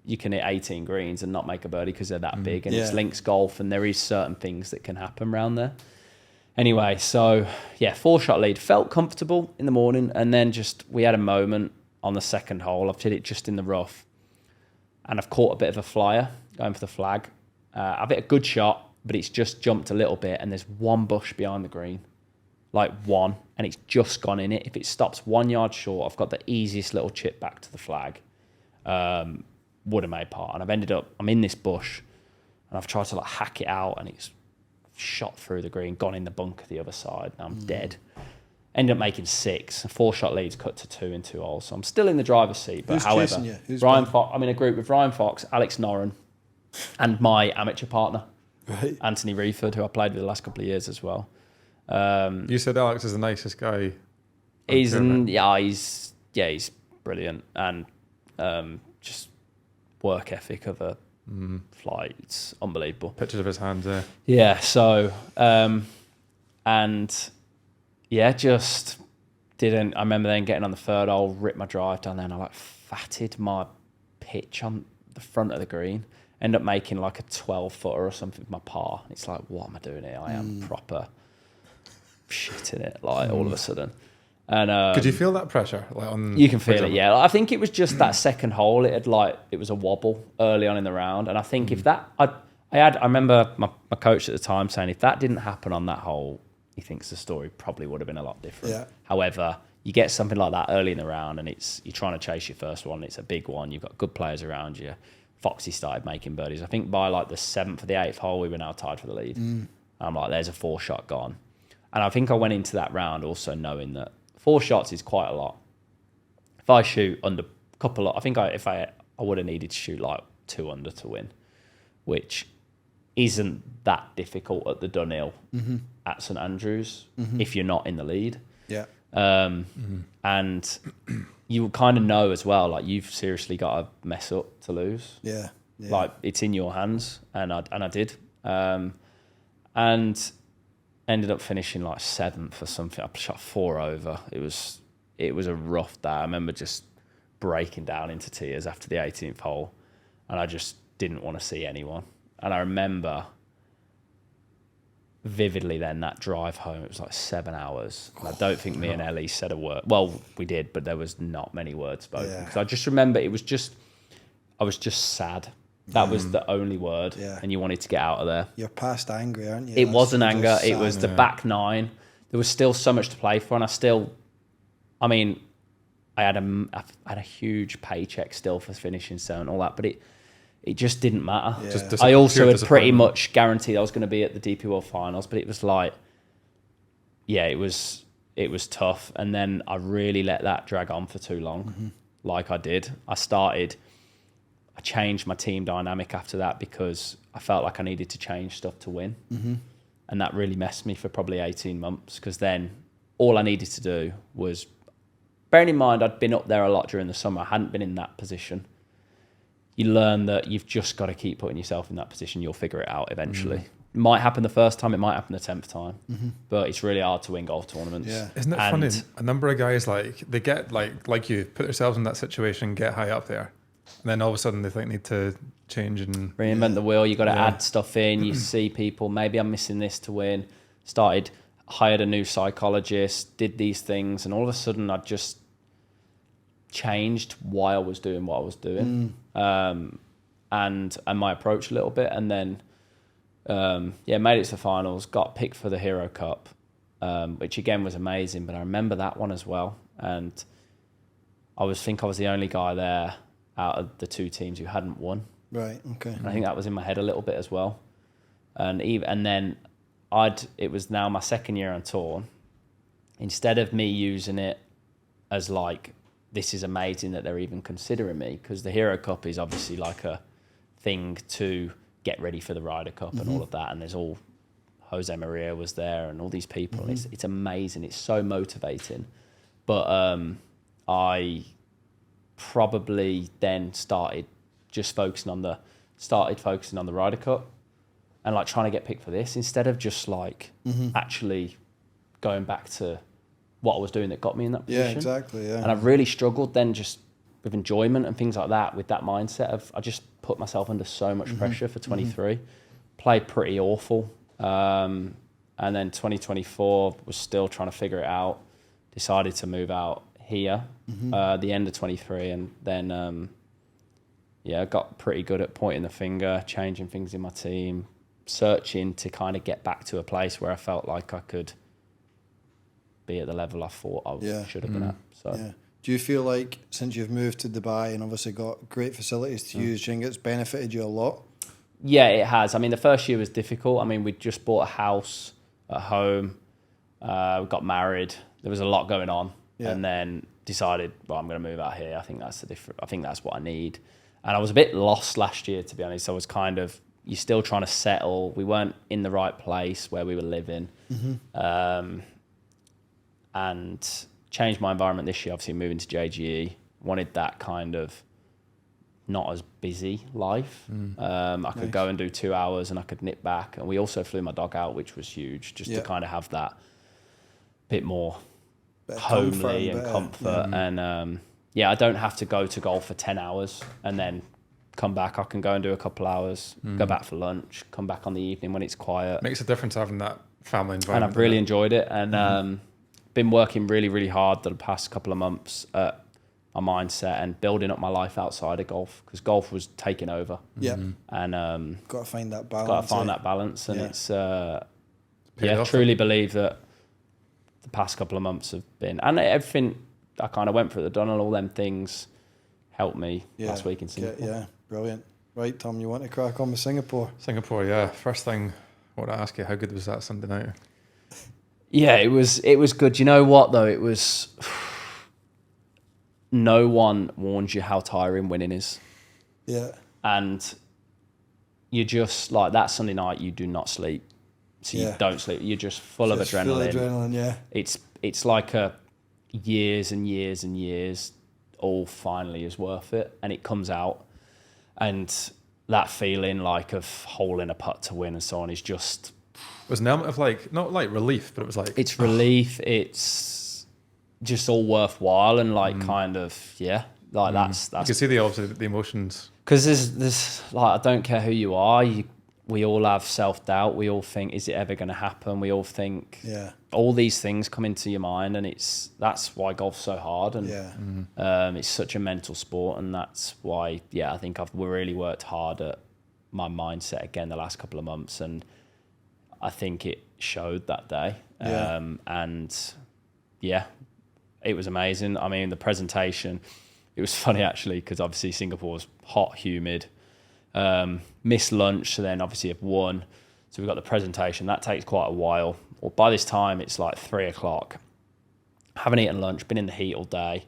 hit 18 greens and not make a birdie because they're that big. And it's links golf, and there is certain things that can happen around there. Anyway, so 4-shot lead. Felt comfortable in the morning, and then we had a moment on the second hole. I've hit it just in the rough, and I've caught a bit of a flyer going for the flag. I've hit a good shot, but it's just jumped a little bit, and there's one bush behind the green, like one, and it's just gone in it. If it stops 1 yard short, I've got the easiest little chip back to the flag. Would have made par, and I'm in this bush, and I've tried to hack it out, and it's shot through the green, gone in the bunker the other side, and I'm dead. Ended up making 6. A 4-shot lead's cut to 2 in 2 holes. So I'm still in the driver's seat. But chasing you? Ryan Fox, I'm in a group with Ryan Fox, Alex Norrin, and my amateur partner, Anthony Reeford, who I played with the last couple of years as well. You said Alex is the nicest guy. He's brilliant, and just work ethic of a flight. It's unbelievable. Pictures of his hands there. Yeah. So just didn't. I remember then getting on the third hole, ripped my drive down there, and I fatted my pitch on the front of the green. End up making a 12-footer or something with my par. It's like, what am I doing here? I am proper shit in it. All of a sudden, and could you feel that pressure? You can feel it. Yeah, I think it was just that second hole. It was a wobble early on in the round, and I think if that I remember my coach at the time saying if that didn't happen on that hole, he thinks the story probably would have been a lot different. Yeah. However, you get something like that early in the round, and you're trying to chase your first one. It's a big one. You've got good players around you. Foxy started making birdies. I think by the 7th or the 8th hole, we were now tied for the lead. I'm like, there's a 4-shot gone. And I think I went into that round also knowing that 4 shots is quite a lot. If I shoot under a couple of, I think I would have needed to shoot 2 under to win, which isn't that difficult at the Dunhill at St Andrews if you're not in the lead. Yeah. And you kind of know as well, you've seriously got to mess up to lose. Yeah. It's in your hands, and I did. And ended up finishing 7th or something. I shot 4 over. It was it was a rough day. I remember just breaking down into tears after the 18th hole, and I just didn't want to see anyone. And I remember vividly then that drive home, it was like 7 hours. And I don't think me and Ellie said a word. Well, we did, but there was not many words spoken. Because I just remember I was just sad. That was the only word. Yeah. And you wanted to get out of there. You're past angry, aren't you? It wasn't Just anger. It sad. was the back nine. There was still so much to play for. And I had a huge paycheck still for finishing so and all that, but it just didn't matter. Yeah. Just I also pure had pretty disappointment. much guaranteed I was going to be at the DP World Finals, but it was like, yeah, it was tough. And then I really let that drag on for too long, like I did. I changed my team dynamic after that because I felt like I needed to change stuff to win. And that really messed me for probably 18 months because then all I needed to do was, bearing in mind I'd been up there a lot during the summer, I hadn't been in that position. You learn that you've just got to keep putting yourself in that position. You'll figure it out eventually. It might happen the first time, it might happen the 10th time, but it's really hard to win golf tournaments. Yeah. Isn't it funny? A number of guys they get like you put themselves in that situation, get high up there, and then all of a sudden they think they need to change and Reinvent the wheel. You got to add stuff in. You see people. Maybe I'm missing this to win. Hired a new psychologist. Did these things, and all of a sudden I just changed why I was doing what I was doing, and my approach a little bit, and then made it to the finals. Got picked for the Hero Cup, which again was amazing. But I remember that one as well, and I was the only guy there out of the two teams who hadn't won. Right. Okay. And I think that was in my head a little bit as well. And then it was now my second year on tour. Instead of me using it as like, this is amazing that they're even considering me, because the Hero Cup is obviously like a thing to get ready for the Ryder Cup and all of that. And there's all, Jose Maria was there and all these people. And it's amazing. It's so motivating. But I probably then started focusing on the Ryder Cup and like trying to get picked for this instead of just like actually going back to what I was doing that got me in that position. Yeah, exactly. Yeah. And I really struggled then just with enjoyment and things like that, with that mindset of I just put myself under so much pressure for 23. Played pretty awful. And then 2024 was still trying to figure it out. Decided to move out here the end of 23, and then got pretty good at pointing the finger, changing things in my team, searching to kind of get back to a place where I felt like I could be at the level I thought I should have been at. So, do you feel like since you've moved to Dubai and obviously got great facilities to use, do you think it's benefited you a lot? Yeah, it has. I mean, the first year was difficult. I mean, we just bought a house at home. We got married. There was a lot going on, and then decided, well, I'm going to move out here. I think that's what I need. And I was a bit lost last year, to be honest. I was you're still trying to settle. We weren't in the right place where we were living. And changed my environment this year, obviously moving to JGE. Wanted that kind of not as busy life. I could go and do 2 hours and I could nip back. And we also flew my dog out, which was huge, just to kind of have that bit more homely and comfort. And I don't have to go to golf for 10 hours and then come back. I can go and do a couple hours, go back for lunch, come back on the evening when it's quiet. Makes a difference having that family environment. And I've really enjoyed it. And been working really, really hard the past couple of months at my mindset and building up my life outside of golf, because golf was taking over. Yeah. And got to find that balance. That balance. And it's off. truly believe that the past couple of months have been, and everything I kind of went through, done all them things helped me last week in Singapore. Yeah, brilliant. Right, Tom, you want to crack on with Singapore? Singapore, yeah. First thing I want to ask you, how good was that Sunday night? Yeah, it was good. You know what though? It was, no one warns you how tiring winning is. Yeah. And you just, like that Sunday night, you do not sleep. So you don't sleep. You're just full of adrenaline. Full adrenaline, yeah. It's like years and years and years all finally is worth it, and it comes out, and that feeling like of holding a putt to win and so on is just. It was an element of like, not like relief, but it was like. It's relief. It's just all worthwhile and like kind of that's You can see the emotions. because there's like I don't care who you are, we all have self-doubt. We all think, is it ever going to happen? We all think all these things come into your mind, and that's why golf's so hard, and it's such a mental sport, and that's why I think I've really worked hard at my mindset again the last couple of months, and I think it showed that day. And it was amazing. I mean, the presentation, it was funny actually, because obviously Singapore was hot, humid, missed lunch, so then obviously have won. So we've got the presentation, that takes quite a while. Well, by this time it's like 3:00. Haven't eaten lunch, been in the heat all day.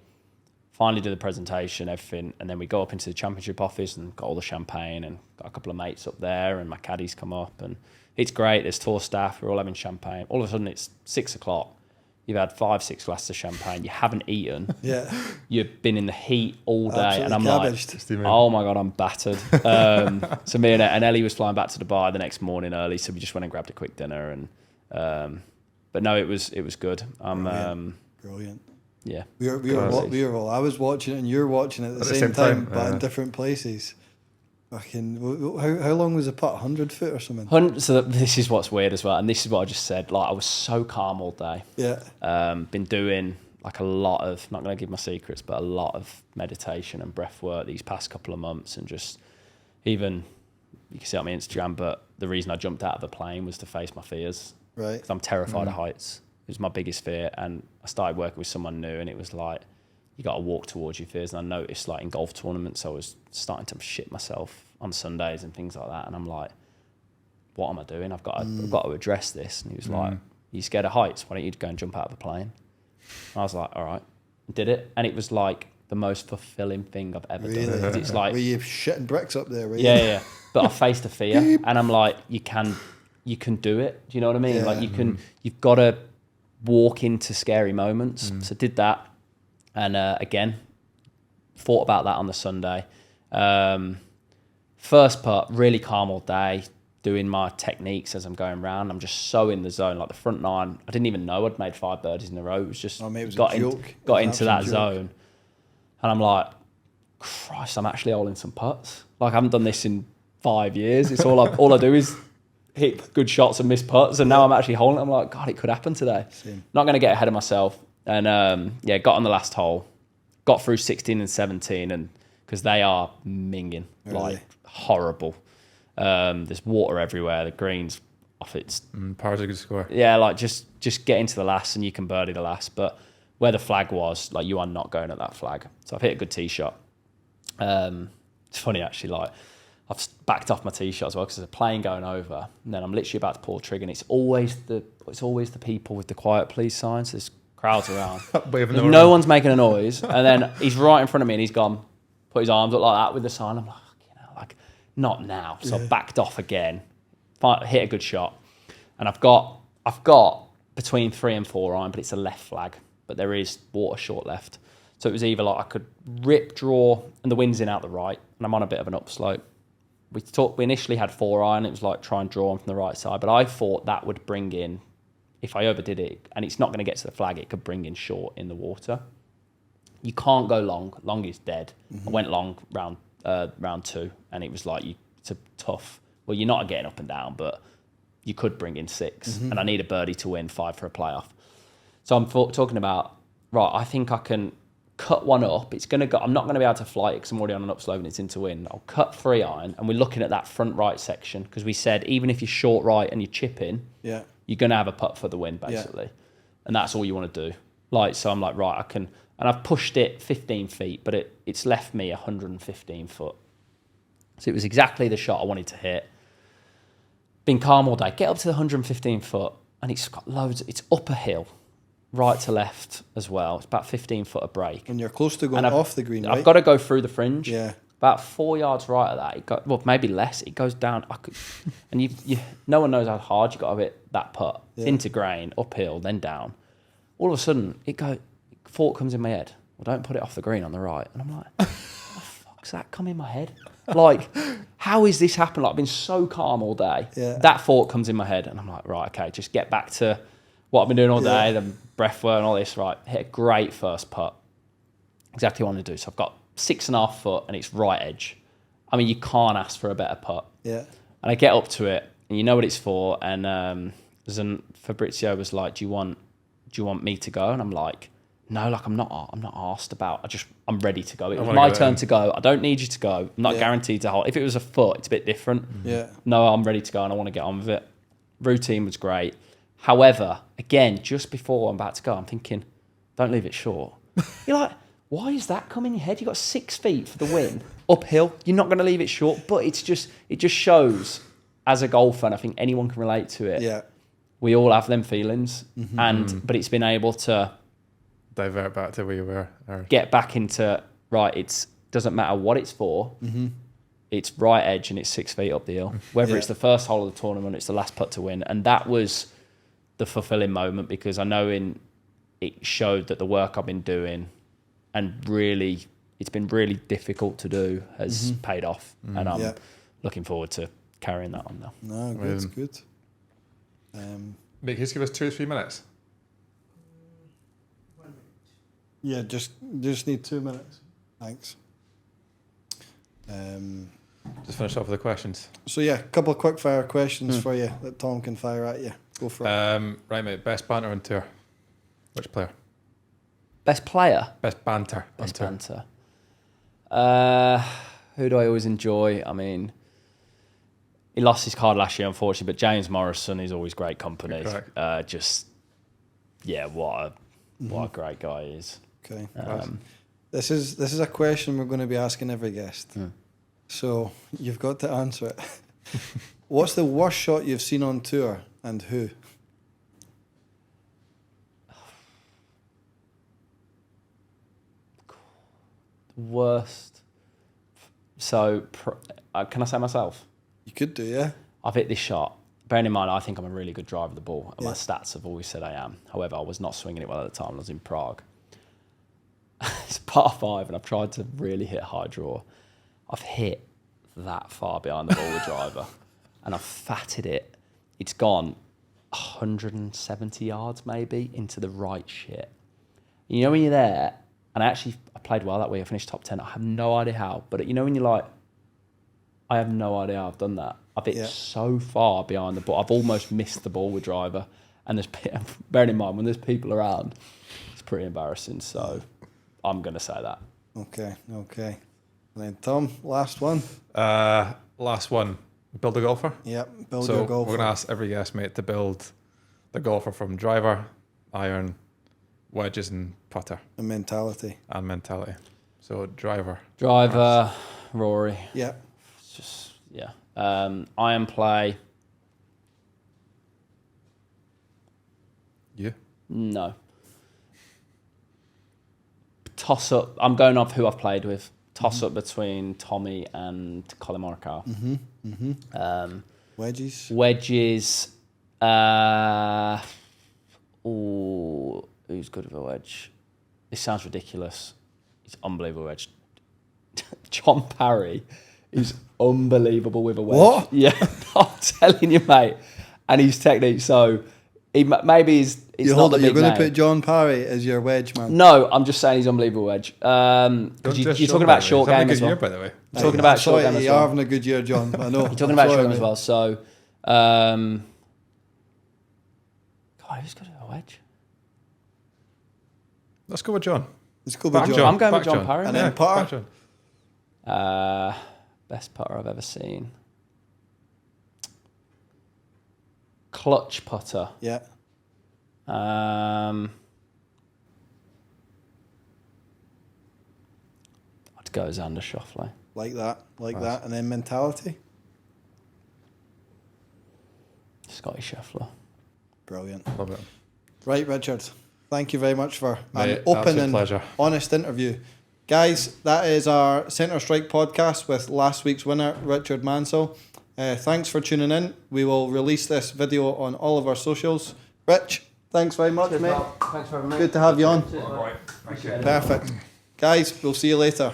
Finally do the presentation, everything, and then we go up into the championship office and got all the champagne and got a couple of mates up there, and my caddies come up, and it's great. There's tour staff, we're all having champagne. All of a sudden it's 6:00. You've had 5-6 glasses of champagne. You haven't eaten. Yeah. You've been in the heat all day, Absolutely and I'm cabbaged. like, oh my god, I'm battered. So me and Ellie was flying back to Dubai the next morning early, so we just went and grabbed a quick dinner, and but no, it was good. Brilliant. Yeah. We were all. I was watching it, and you're watching it at the same time, but in different places. Fucking, how long was the putt? 100 foot or something? So this is what's weird as well, and this is what I just said. Like, I was so calm all day. Yeah. Been doing like a lot of, not going to give my secrets, but a lot of meditation and breath work these past couple of months, and just even, you can see it on my Instagram, but the reason I jumped out of the plane was to face my fears. Right. Because I'm terrified of heights. It was my biggest fear, and I started working with someone new, and it was like, you got to walk towards your fears. And I noticed, like, in golf tournaments, I was starting to shit myself on Sundays and things like that. And I'm like, what am I doing? I've got to address this. And he was like, you scared of heights? Why don't you go and jump out of a plane? And I was like, all right. Did it. And it was like the most fulfilling thing I've ever done. 'Cause it's like, were you shitting bricks up there? Yeah. But I faced a fear, and I'm like, you can do it. Do you know what I mean? Yeah. Like, you've got to walk into scary moments. So did that. And again, thought about that on the Sunday. First putt, really calm all day, doing my techniques as I'm going round. I'm just so in the zone. Like the front nine, I didn't even know I'd made 5 birdies in a row. It was just got into that zone. And I'm like, Christ, I'm actually holding some putts. Like, I haven't done this in 5 years. It's all I do is hit good shots and miss putts. And now I'm actually holding it. I'm like, God, it could happen today. Same. Not going to get ahead of myself. And got on the last hole, got through 16 and 17, and because they are minging, like horrible. There's water everywhere. The green's off its. Par's a good score. Yeah, like just get into the last, and you can birdie the last. But where the flag was, like, you are not going at that flag. So I've hit a good tee shot. It's funny actually, like, I've backed off my tee shot as well because there's a plane going over, and then I'm literally about to pull the trigger, and it's always the people with the quiet please signs. There's crowds around. No one's making a noise, and then he's right in front of me, and he's gone, put his arms up like that with the sign. I'm like, like, not now. So I backed off again, hit a good shot, and I've got between 3 and 4 iron, but it's a left flag, but there is water short left. So it was either like I could rip, draw, and the wind's in out the right, and I'm on a bit of an upslope. We initially had 4 iron. It was like try and draw on from the right side, but I thought that would bring in, if I overdid it, and it's not going to get to the flag, it could bring in short in the water. You can't go long. Long is dead. I went long round 2, and it was like, it's a tough. Well, you're not getting up and down, but you could bring in 6, and I need a birdie to win 5 for a playoff. So I'm talking about, right, I think I can cut one up. I'm not going to be able to fly it because I'm already on an upslope and it's into wind. I'll cut 3 iron, and we're looking at that front right section, because we said even if you're short right and you're chipping, you're going to have a putt for the win, basically. And that's all you want to do. Like, so I'm like, right, I can, and I've pushed it 15 feet, but it's left me 115 foot. So it was exactly the shot I wanted to hit. Been calm all day. Get up to the 115 foot, and it's got loads. It's up a hill, right to left as well. It's about 15 foot of break. And you're close to going off the green, right? I've got to go through the fringe. Yeah. About 4 yards right of that, maybe less. It goes down. And no one knows how hard you got to hit that putt. It's into grain, uphill, then down. All of a sudden, thought comes in my head. Well, don't put it off the green on the right. And I'm like, how the fuck's that come in my head? Like, how is this happening? Like, I've been so calm all day. Yeah. That thought comes in my head, and I'm like, right, okay, just get back to what I've been doing all day, the breath work and all this, right? Hit a great first putt. Exactly what I want to do. So I've got 6.5 foot and it's right edge. I mean, you can't ask for a better putt. Yeah. And I get up to it, and you know what it's for. And Fabrizio was like, "Do you want me to go?" And I'm like, "No, like I'm not asked about. I'm ready to go. It was my turn to go. I don't need you to go. I'm not guaranteed to hold. If it was a foot, it's a bit different. Yeah. No, I'm ready to go, and I want to get on with it. Routine was great. However, again, just before I'm about to go, I'm thinking, don't leave it short. You're like, why is that coming in your head? You got 6 feet for the win, uphill. You're not going to leave it short, but it just shows as a golfer, and I think anyone can relate to it. Yeah. We all have them feelings, but it's been able to divert back to where you were. Get back into right. It doesn't matter what it's for. It's right edge and it's 6 feet up the hill. Whether it's the first hole of the tournament, it's the last putt to win, and that was the fulfilling moment because I know it showed that the work I've been doing and really it's been really difficult to do has paid off, and I'm looking forward to carrying that on now. No, good, good. Mick, just give us 2 or 3 minutes. Yeah, just need 2 minutes. Thanks. Just finish off with the questions. So yeah, a couple of quick fire questions for you that Tom can fire at you. Go for it. Right, mate. Best banter on tour. Which player? Best player? Best banter. Best banter. Who do I always enjoy? I mean, he lost his card last year, unfortunately, but James Morrison is always great company. What a great guy he is. Okay. This is a question we're going to be asking every guest. So you've got to answer it. What's the worst shot you've seen on tour and who? Worst. So, can I say myself? You could do, yeah. I've hit this shot. Bearing in mind, I think I'm a really good driver of the ball, and my stats have always said I am. However, I was not swinging it well at the time. I was in Prague. It's par 5, and I've tried to really hit high draw. I've hit that far behind the ball with driver, and I've fatted it. It's gone 170 yards maybe into the right shit. You know when you're there, and I played well that week. I finished top 10. I have no idea how, but you know when you're like, I have no idea how I've done that. I've hit so far behind the ball. I've almost missed the ball with driver. And bearing in mind, when there's people around, it's pretty embarrassing. So I'm going to say that. Okay. And then Tom, last one. Last one. Build a golfer? Yep, build your golfer. We're going to ask every guest, mate, to build the golfer from driver, iron, wedges and putter. And mentality. So driver. Rory. Yeah. Just iron play. You? No. Toss up. I'm going off who I've played with. Toss up between Tommy and Colin Morikawa. Wedges. Who's good with a wedge? This sounds ridiculous. He's unbelievable wedge. John Parry is unbelievable with a wedge. What? Yeah, I'm telling you, mate. And his technique. So maybe he's not the big You're going name. to put John Parry as your wedge man. No, I'm just saying he's unbelievable wedge. Because you're talking about short game as well. By the way, You're talking about short game as well. You're having a good year, John. I know. You're talking about short game as well. So, God, who's good at a wedge? Let's go with John. I'm going with John Parry. And then putter. Best putter I've ever seen. Clutch putter. Yeah. I'd go Xander Schauffele. Like that. And then mentality. Scotty Scheffler. Brilliant. Love it. Right, Richard. Thank you very much for Mate, an open and pleasure. honest interview. Guys, that is our Centre Strike podcast with last week's winner, Richard Mansell. Thanks for tuning in. We will release this video on all of our socials. Rich, thanks very much, mate. Thanks for having me. Good to have you on. Cheers, Perfect. Guys, we'll see you later.